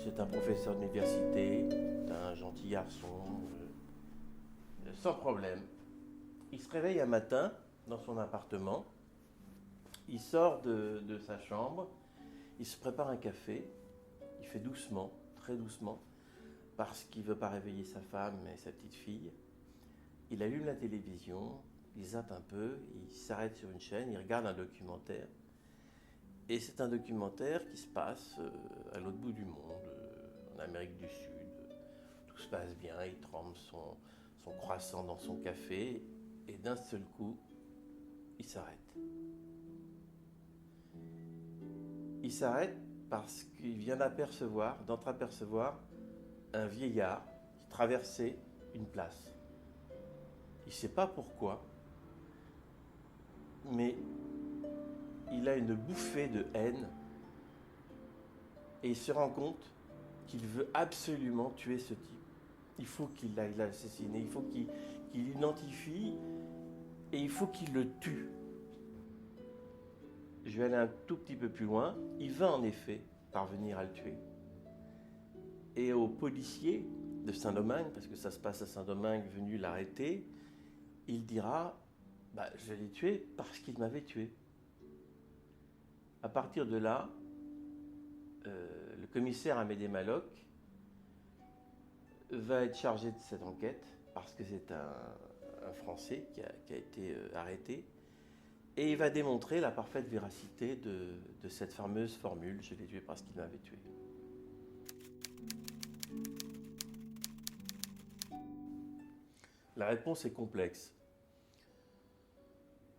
C'est un professeur d'université, un gentil garçon, sans problème. Il se réveille un matin dans son appartement, il sort de sa chambre, il se prépare un café, il fait doucement, très doucement, parce qu'il ne veut pas réveiller sa femme et sa petite fille. Il allume la télévision, il zappe un peu, il s'arrête sur une chaîne, il regarde un documentaire. Et c'est un documentaire qui se passe à l'autre bout du monde, en Amérique du Sud. Tout se passe bien, il trempe son croissant dans son café, et d'un seul coup, il s'arrête. Il s'arrête parce qu'il vient d'entreapercevoir un vieillard qui traversait une place. Il ne sait pas pourquoi, mais il a une bouffée de haine et il se rend compte qu'il veut absolument tuer ce type. Il faut qu'il aille l'assassiner, il faut qu'il l'identifie et il faut qu'il le tue. Je vais aller un tout petit peu plus loin. Il va en effet parvenir à le tuer. Et au policier de Saint-Domingue, parce que ça se passe à Saint-Domingue, venu l'arrêter, il dira « Je l'ai tué parce qu'il m'avait tué ». À partir de là, le commissaire Amédée Maloc va être chargé de cette enquête parce que c'est un Français qui a été arrêté et il va démontrer la parfaite véracité de cette fameuse formule « Je l'ai tué parce qu'il m'avait tué ». La réponse est complexe.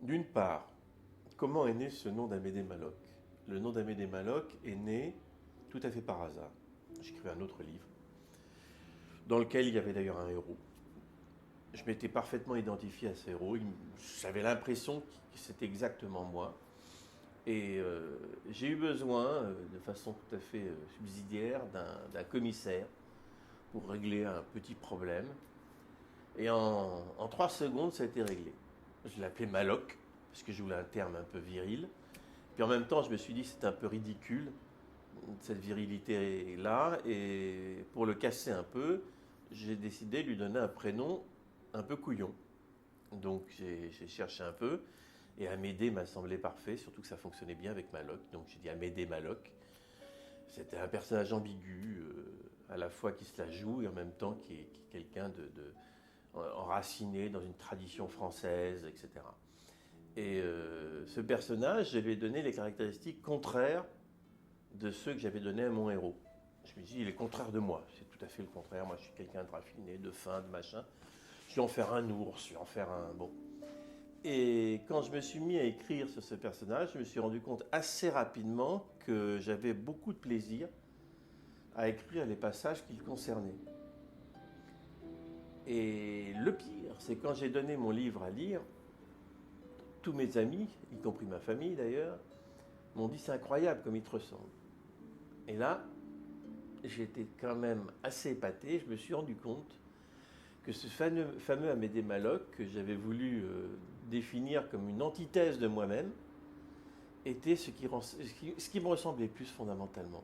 D'une part, comment est né ce nom d'Amédée Maloc ? Le nom d'Amédée Maloc est né tout à fait par hasard. J'écrivais un autre livre, dans lequel il y avait d'ailleurs un héros. Je m'étais parfaitement identifié à ce héros. J'avais l'impression que c'était exactement moi. Et j'ai eu besoin, de façon tout à fait subsidiaire, d'un commissaire pour régler un petit problème. Et en 3 secondes, ça a été réglé. Je l'appelais Maloc, parce que je voulais un terme un peu viril. Puis en même temps, je me suis dit que c'était un peu ridicule, cette virilité-là. Et pour le casser un peu, j'ai décidé de lui donner un prénom un peu couillon. Donc j'ai cherché un peu. Et Amédée m'a semblé parfait, surtout que ça fonctionnait bien avec Maloc. Donc j'ai dit Amédée Maloc. C'était un personnage ambigu, à la fois qui se la joue et en même temps qui est quelqu'un enraciné dans une tradition française, etc. Et ce personnage, je lui ai donné les caractéristiques contraires de ceux que j'avais donnés à mon héros. Je me dis, il est contraire de moi, c'est tout à fait le contraire. Moi, je suis quelqu'un de raffiné, de fin, de machin. Je vais en faire un ours, je vais en faire un... Bon. Et quand je me suis mis à écrire sur ce personnage, je me suis rendu compte assez rapidement que j'avais beaucoup de plaisir à écrire les passages qui le concernaient. Et le pire, c'est quand j'ai donné mon livre à lire, tous mes amis, y compris ma famille d'ailleurs, m'ont dit c'est incroyable comme il te ressemble. Et là, j'étais quand même assez épaté, je me suis rendu compte que ce fameux Amédée Maloc, que j'avais voulu définir comme une antithèse de moi-même, était ce qui me ressemblait plus fondamentalement.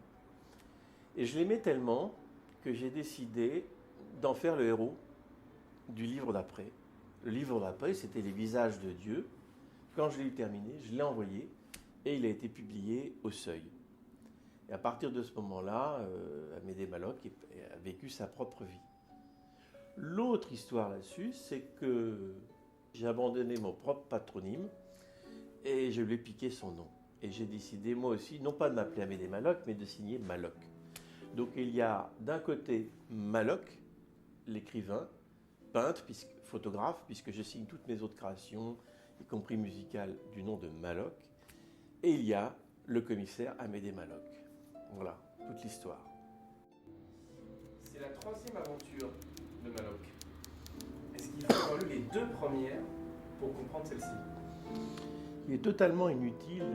Et je l'aimais tellement que j'ai décidé d'en faire le héros du livre d'après. Le livre d'après, c'était Les visages de Dieu. Quand je l'ai terminé, je l'ai envoyé et il a été publié au Seuil. Et à partir de ce moment-là, Amédée Maloc a vécu sa propre vie. L'autre histoire là-dessus, c'est que j'ai abandonné mon propre patronyme et je lui ai piqué son nom. Et j'ai décidé, moi aussi, non pas de m'appeler Amédée Maloc, mais de signer Maloc. Donc il y a d'un côté Maloc, l'écrivain, peintre, photographe, puisque je signe toutes mes autres créations, y compris musicales, du nom de Maloc. Et il y a le commissaire Amédée Maloc. Voilà, toute l'histoire. C'est la 3e aventure de Maloc. Est-ce qu'il faut avoir lu les 2 premières pour comprendre celle-ci ? Il est totalement inutile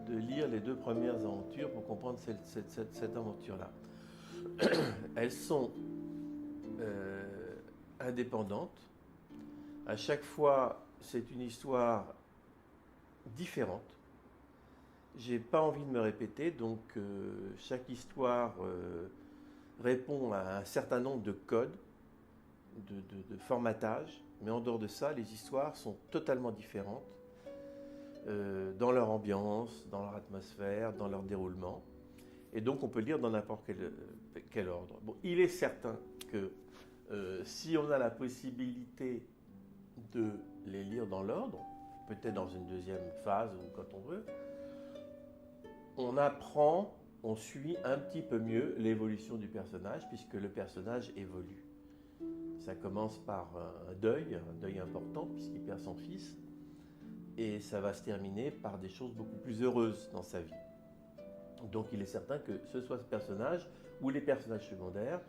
de lire les 2 premières aventures pour comprendre cette aventure-là. Elles sont indépendantes. À chaque fois, c'est une histoire différente. J'ai pas envie de me répéter, donc chaque histoire répond à un certain nombre de codes, de formatage, mais en dehors de ça, les histoires sont totalement différentes dans leur ambiance, dans leur atmosphère, dans leur déroulement. Et donc on peut lire dans n'importe quel ordre. Bon, il est certain que si on a la possibilité de les lire dans l'ordre, peut-être dans une deuxième phase ou quand on veut, on apprend, on suit un petit peu mieux l'évolution du personnage puisque le personnage évolue. Ça commence par un deuil important puisqu'il perd son fils et ça va se terminer par des choses beaucoup plus heureuses dans sa vie. Donc il est certain que ce soit ce personnage ou les personnages secondaires,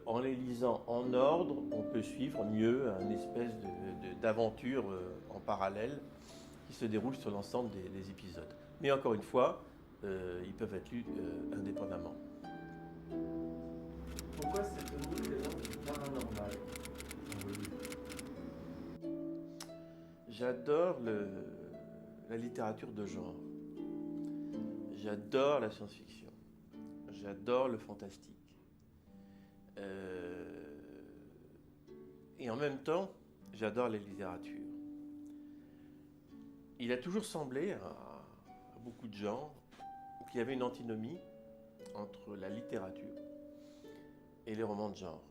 en les lisant en ordre, on peut suivre mieux une espèce d'aventure en parallèle qui se déroule sur l'ensemble des épisodes. Mais encore une fois, ils peuvent être lus indépendamment. Pourquoi cette omniprésence du paranormal dans vos livres? J'adore la littérature de genre. J'adore la science-fiction. J'adore le fantastique. Et en même temps, j'adore la littérature. Il a toujours semblé à beaucoup de gens qu'il y avait une antinomie entre la littérature et les romans de genre.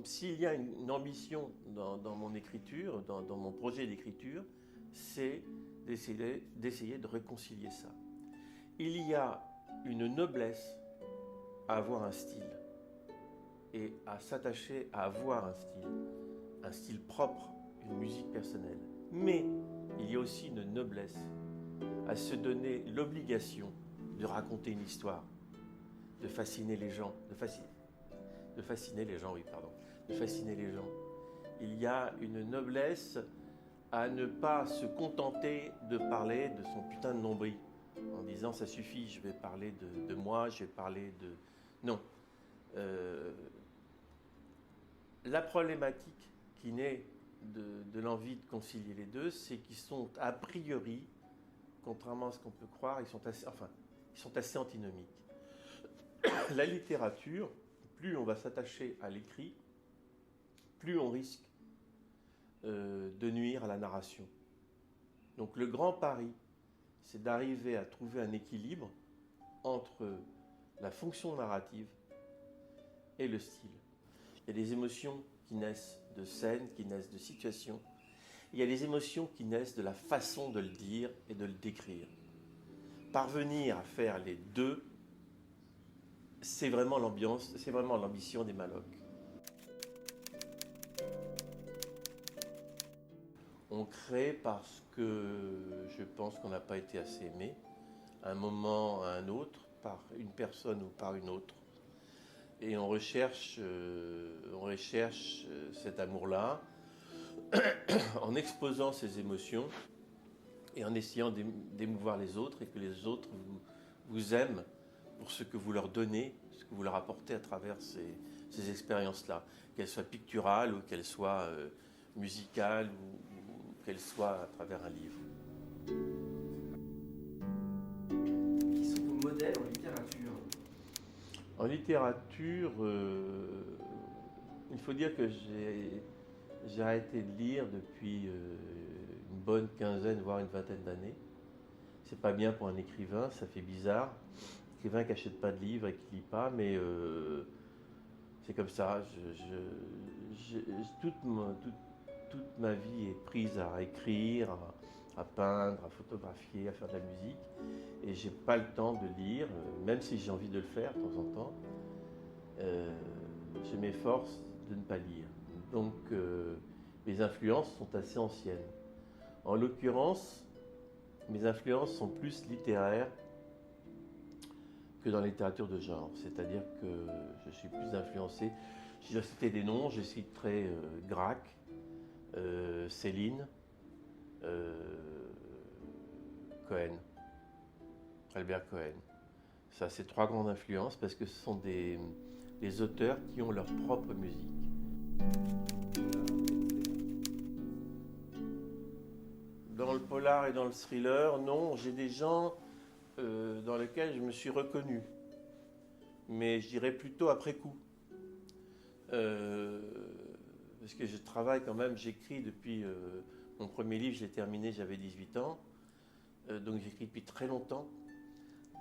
S'il y a une ambition dans mon écriture, dans mon projet d'écriture, c'est d'essayer de réconcilier ça. Il y a une noblesse à avoir un style et à s'attacher à avoir un style propre, une musique personnelle. Mais il y a aussi une noblesse à se donner l'obligation de raconter une histoire, de fasciner les gens, de fasciner les gens. Il y a une noblesse à ne pas se contenter de parler de son putain de nombril en disant ça suffit, je vais parler de moi, je vais parler de... Non. La problématique qui naît de l'envie de concilier les deux, c'est qu'ils sont a priori, contrairement à ce qu'on peut croire, ils sont assez antinomiques. La littérature, plus on va s'attacher à l'écrit, plus on risque de nuire à la narration. Donc le grand pari, c'est d'arriver à trouver un équilibre entre la fonction narrative et le style. Il y a des émotions qui naissent de scènes, qui naissent de situations. Il y a des émotions qui naissent de la façon de le dire et de le décrire. Parvenir à faire les deux, c'est vraiment l'ambiance, c'est vraiment l'ambition des Malocs. On crée parce que je pense qu'on n'a pas été assez aimé, à un moment, à un autre, par une personne ou par une autre. Et on recherche cet amour-là en exposant ses émotions et en essayant d'émouvoir les autres et que les autres vous aiment pour ce que vous leur donnez, ce que vous leur apportez à travers ces expériences-là, qu'elles soient picturales ou qu'elles soient musicales ou qu'elles soient à travers un livre. Qui sont vos modèles en littérature? En littérature, il faut dire que j'ai arrêté de lire depuis une bonne quinzaine, voire une vingtaine d'années. C'est pas bien pour un écrivain, ça fait bizarre. Écrivain qui n'achète pas de livres et qui lit pas, mais c'est comme ça. Toute ma vie est prise à écrire, à peindre, à photographier, à faire de la musique. Et j'ai pas le temps de lire, même si j'ai envie de le faire de temps en temps. Je m'efforce de ne pas lire. Donc mes influences sont assez anciennes. En l'occurrence, mes influences sont plus littéraires que dans la littérature de genre. C'est-à-dire que je suis plus influencé. Si je dois citer des noms, je citerai Grac, Céline, Cohen, Albert Cohen. Ça, c'est trois grandes influences parce que ce sont des auteurs qui ont leur propre musique. Dans le polar et dans le thriller, non, j'ai des gens dans lesquels je me suis reconnu, mais je dirais plutôt après coup. Parce que je travaille quand même, j'écris depuis... mon premier livre, je l'ai terminé, j'avais 18 ans, donc j'écris depuis très longtemps.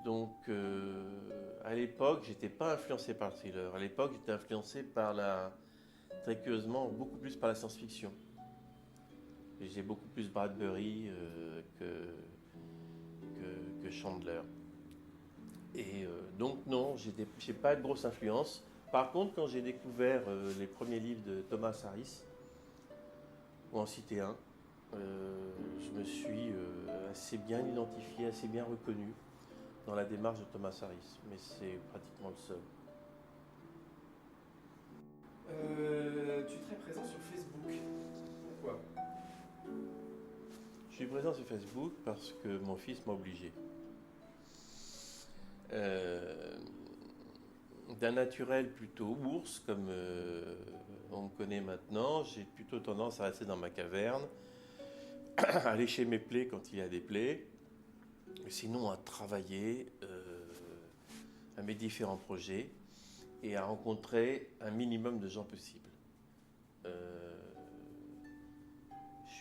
Donc à l'époque, j'étais pas influencé par le thriller. À l'époque, j'étais influencé très curieusement, beaucoup plus par la science-fiction. Et j'ai beaucoup plus Bradbury que Chandler. Et donc non, j'ai pas de grosse influence. Par contre, quand j'ai découvert les premiers livres de Thomas Harris, pour en citer un, je me suis assez bien identifié, assez bien reconnu dans la démarche de Thomas Harris, mais c'est pratiquement le seul. Tu es très présent sur Facebook. Pourquoi? Je suis présent sur Facebook parce que mon fils m'a obligé. D'un naturel plutôt ours, comme on me connaît maintenant, j'ai plutôt tendance à rester dans ma caverne, à aller chez mes plaies quand il y a des plaies, sinon à travailler à mes différents projets et à rencontrer un minimum de gens possible. Je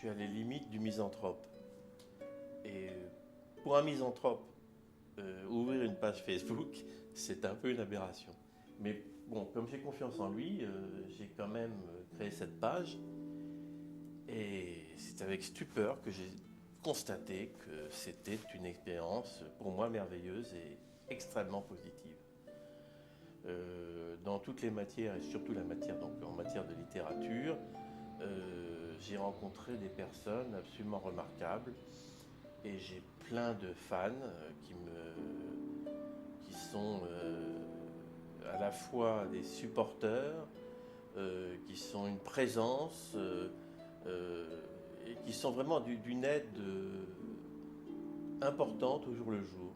suis à les limites du misanthrope. Et pour un misanthrope, ouvrir une page Facebook, c'est un peu une aberration. Mais bon, comme j'ai confiance en lui, j'ai quand même créé cette page. Et c'est avec stupeur que j'ai constaté que c'était une expérience pour moi merveilleuse et extrêmement positive. Dans toutes les matières, et surtout la matière, donc en matière de littérature, j'ai rencontré des personnes absolument remarquables. Et j'ai plein de fans qui sont à la fois des supporters, qui sont une présence et qui sont vraiment d'une aide importante au jour le jour.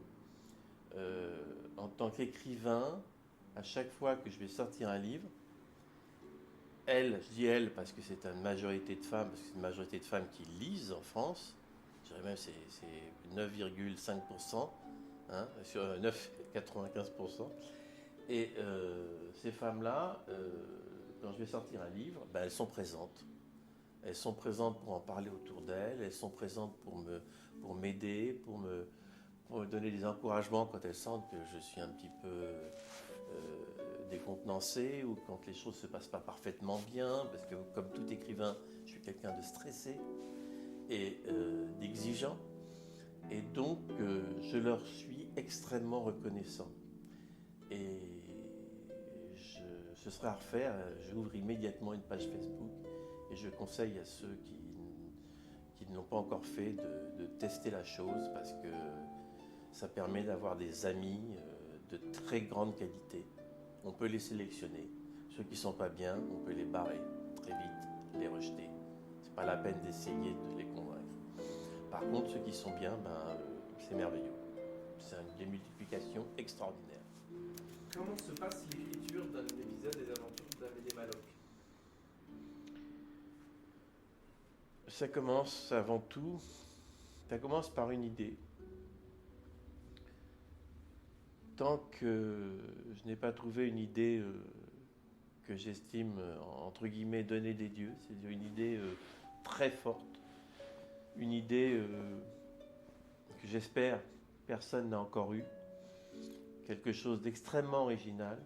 En tant qu'écrivain, à chaque fois que je vais sortir un livre, je dis elle parce que c'est une majorité de femmes, parce que c'est une majorité de femmes qui lisent en France, je dirais même c'est 9,5%, hein, sur 9,95%. Et ces femmes-là, quand je vais sortir un livre, ben, elles sont présentes. Elles sont présentes pour en parler autour d'elles, elles sont présentes pour m'aider, pour me donner des encouragements quand elles sentent que je suis un petit peu décontenancé ou quand les choses ne se passent pas parfaitement bien, parce que comme tout écrivain, je suis quelqu'un de stressé et d'exigeant. Et donc, je leur suis extrêmement reconnaissant. Et ce serait à refaire, j'ouvre immédiatement une page Facebook et je conseille à ceux qui ne l'ont pas encore fait de tester la chose parce que ça permet d'avoir des amis de très grande qualité. On peut les sélectionner. Ceux qui ne sont pas bien, on peut les barrer très vite, les rejeter. C'est pas la peine d'essayer de les convaincre. Par contre, ceux qui sont bien, c'est merveilleux. C'est une démultiplication extraordinaire. Comment se passe l'écriture d'un épisode des aventures d'Amédée Maloc? Ça commence avant tout, ça commence par une idée. Tant que je n'ai pas trouvé une idée que j'estime, entre guillemets, donnée des dieux, c'est-à-dire une idée très forte, une idée que j'espère personne n'a encore eue, quelque chose d'extrêmement original,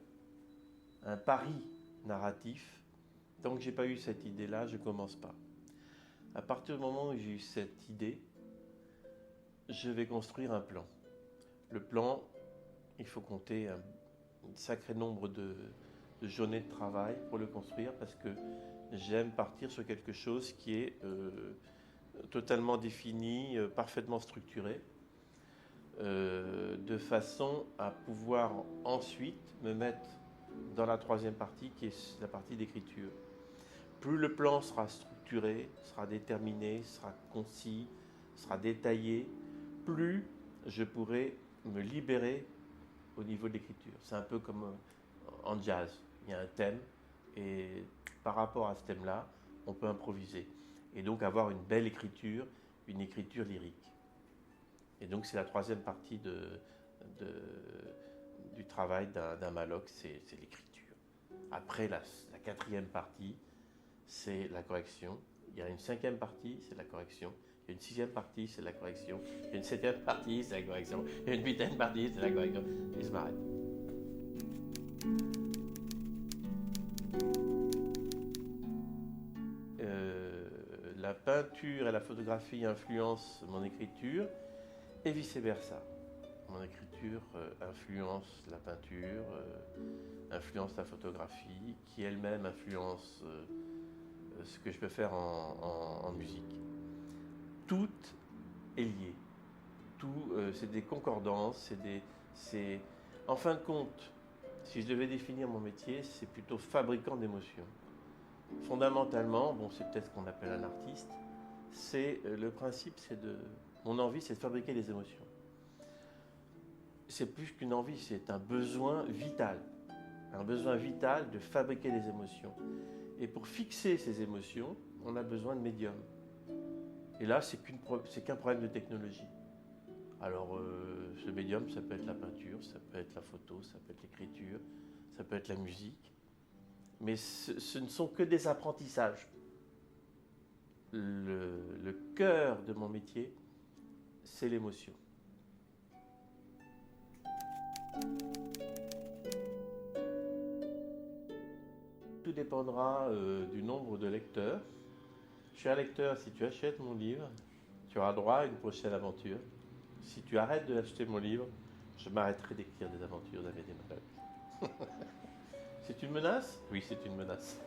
un pari narratif. Tant que je n'ai pas eu cette idée-là, je ne commence pas. À partir du moment où j'ai eu cette idée, je vais construire un plan. Le plan, il faut compter un sacré nombre de journées de travail pour le construire parce que j'aime partir sur quelque chose qui est totalement défini, parfaitement structuré, de façon à pouvoir ensuite me mettre dans la troisième partie qui est la partie d'écriture. Plus le plan sera structuré, sera déterminé, sera concis, sera détaillé, plus je pourrai me libérer au niveau de l'écriture. C'est un peu comme en jazz. Il y a un thème et par rapport à ce thème-là, on peut improviser. Et donc avoir une belle écriture une écriture lyrique. Et donc c'est la troisième partie du travail d'un Maloc, c'est l'écriture. Après, la quatrième partie, c'est la correction. Il y a une cinquième partie, c'est la correction. Il y a une sixième partie, c'est la correction. Il y a une septième partie, c'est la correction. Il y a une huitième partie, c'est la correction. Et je m'arrête. La peinture et la photographie influencent mon écriture et vice-versa. Mon écriture influence la peinture, influence la photographie, qui elle-même influence ce que je peux faire en musique. Tout est lié. Tout, c'est des concordances, En fin de compte, si je devais définir mon métier, c'est plutôt fabricant d'émotions. Fondamentalement, bon, c'est peut-être ce qu'on appelle un artiste, le principe, mon envie, c'est de fabriquer des émotions. C'est plus qu'une envie, c'est un besoin vital de fabriquer des émotions. Et pour fixer ces émotions, on a besoin de médiums. Et là, c'est qu'un problème de technologie. Alors, ce médium, ça peut être la peinture, ça peut être la photo, ça peut être l'écriture, ça peut être la musique. Mais ce ne sont que des apprentissages. Le cœur de mon métier, c'est l'émotion. Tout dépendra du nombre de lecteurs. Cher lecteur, si tu achètes mon livre, tu auras droit à une prochaine aventure. Si tu arrêtes d'acheter mon livre, je m'arrêterai d'écrire des aventures d'Amédée Maloc. C'est une menace? Oui, c'est une menace.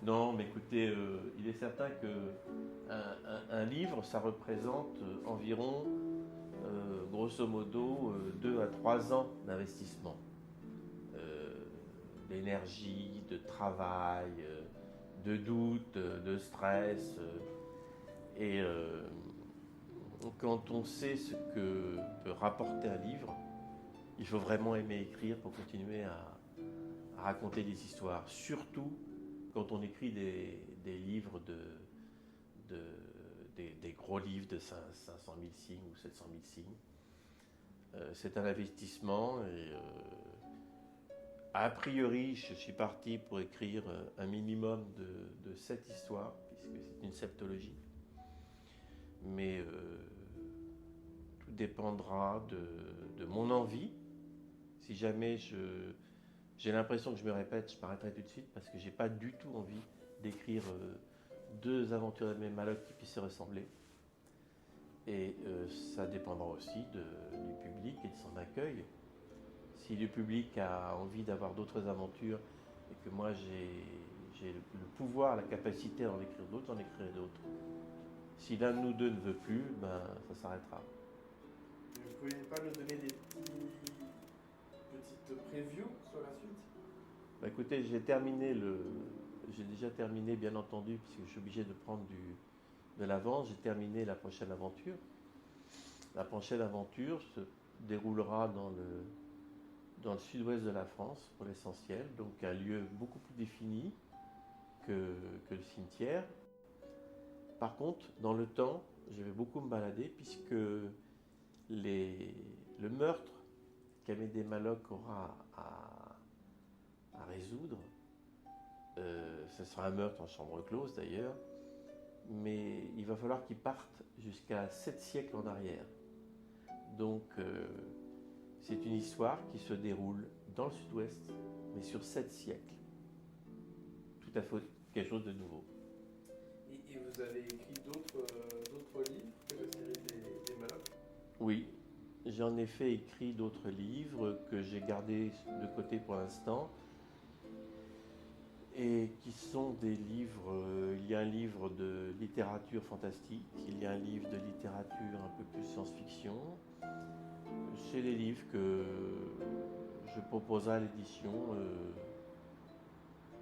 Non, mais écoutez, il est certain qu'un livre, ça représente environ, grosso modo, 2 à 3 ans d'investissement. D'énergie, de travail, de doute, de stress. Et quand on sait ce que peut rapporter un livre, il faut vraiment aimer écrire pour continuer à raconter des histoires. Surtout quand on écrit des livres, des gros livres de 500 000 signes ou 700 000 signes. C'est un investissement et a priori, je suis parti pour écrire un minimum de 7 histoires, puisque c'est une septologie. Mais tout dépendra de mon envie. Si jamais j'ai l'impression que je me répète, je m'arrêterai tout de suite, parce que je n'ai pas du tout envie d'écrire 2 aventures d'Amédée Maloc qui puissent se ressembler. Et ça dépendra aussi du public et de son accueil. Si le public a envie d'avoir d'autres aventures et que moi j'ai le pouvoir, la capacité d'en écrire d'autres, j'en écrirai d'autres. Si l'un de nous deux ne veut plus, ben, ça s'arrêtera. Vous ne pouvez pas nous donner des petites previews sur la suite? Bah, écoutez, j'ai déjà terminé, bien entendu, puisque je suis obligé de prendre de l'avance. J'ai terminé la prochaine aventure. La prochaine aventure se déroulera dans le sud-ouest de la France, pour l'essentiel, donc un lieu beaucoup plus défini que le cimetière. Par contre, dans le temps, je vais beaucoup me balader, puisque le meurtre qu'Amédée Maloc aura à résoudre, ce sera un meurtre en chambre close d'ailleurs, mais il va falloir qu'il parte jusqu'à 7 siècles en arrière. Donc, c'est une histoire qui se déroule dans le sud-ouest, mais sur 7 siècles. Tout à fait quelque chose de nouveau. Et vous avez écrit d'autres livres que la série des Maloc? Oui, j'en ai fait écrit d'autres livres que j'ai gardés de côté pour l'instant. Et qui sont des livres, il y a un livre de littérature fantastique, il y a un livre de littérature un peu plus science-fiction. C'est les livres que je proposerai à l'édition,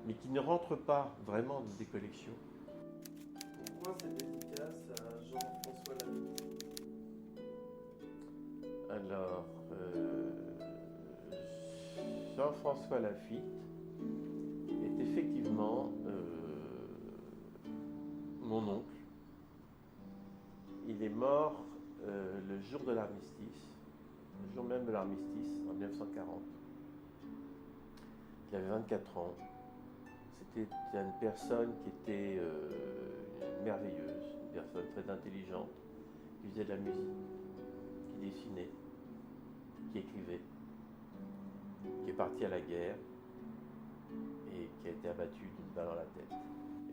mais qui ne rentrent pas vraiment dans des collections. Pourquoi cette dédicace à Jean-François Lafitte? Alors, Jean-François Lafitte est effectivement mon oncle. il est mort le jour de l'armistice, le jour même de l'armistice, en 1940. Il avait 24 ans. C'était une personne qui était merveilleuse, une personne très intelligente, qui faisait de la musique, qui dessinait, qui écrivait, qui est parti à la guerre et qui a été abattu d'une balle dans la tête.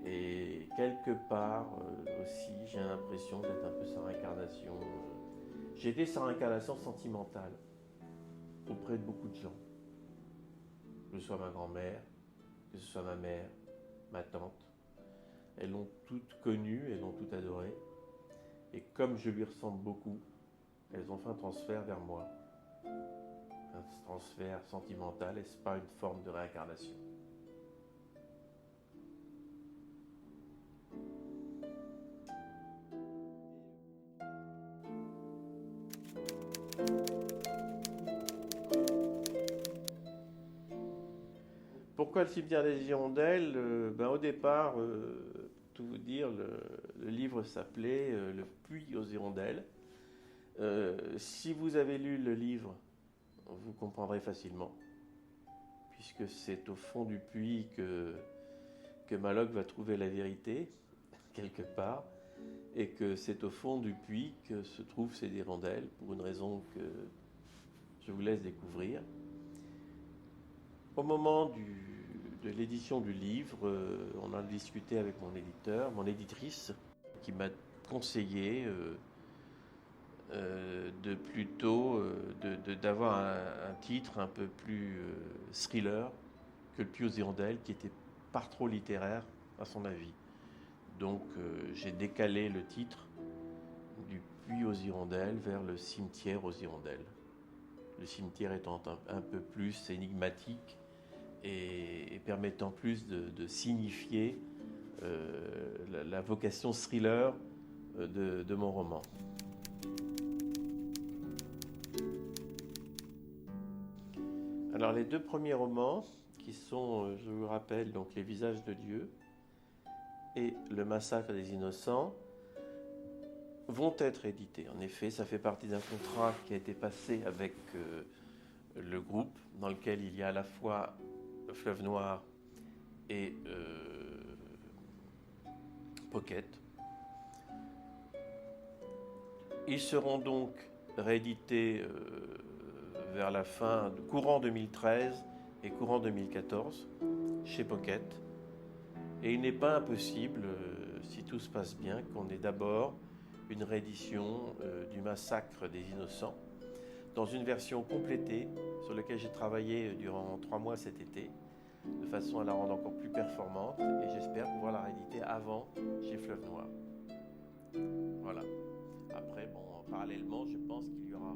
Et quelque part aussi, j'ai l'impression d'être un peu sa réincarnation. J'ai été sa réincarnation sentimentale auprès de beaucoup de gens. Que ce soit ma grand-mère, que ce soit ma mère, ma tante. Elles l'ont toutes connue, elles l'ont toutes adorée. Et comme je lui ressemble beaucoup, elles ont fait un transfert vers moi. Un transfert sentimental, est-ce pas une forme de réincarnation ? Pourquoi le cimetière des Hirondelles ? Au départ, tout vous dire, le livre s'appelait Le puits aux hirondelles. Si vous avez lu le livre, vous comprendrez facilement, puisque c'est au fond du puits que Maloc va trouver la vérité, quelque part, et que c'est au fond du puits que se trouvent ces hirondelles, pour une raison que je vous laisse découvrir. Au moment de l'édition du livre, on a discuté avec mon éditeur, mon éditrice, qui m'a conseillé d'avoir un titre un peu plus thriller que Le puits aux hirondelles, qui était pas trop littéraire à son avis. Donc j'ai décalé le titre du puits aux hirondelles vers le cimetière aux hirondelles. Le cimetière étant un peu plus énigmatique et permettant plus de signifier la vocation thriller de mon roman. Alors les deux premiers romans, qui sont, je vous rappelle, donc Les visages de Dieu et Le massacre des innocents, vont être édités. En effet, ça fait partie d'un contrat qui a été passé avec le groupe, dans lequel il y a à la fois Fleuve Noir et Pocket. Ils seront donc réédités vers la fin, courant 2013 et courant 2014, chez Pocket. Et il n'est pas impossible, si tout se passe bien, qu'on ait d'abord une réédition du Massacre des Innocents, dans une version complétée sur laquelle j'ai travaillé durant 3 mois cet été, de façon à la rendre encore plus performante, et j'espère pouvoir la rééditer avant chez Fleuve Noir. Voilà. Après, parallèlement, je pense qu'il y aura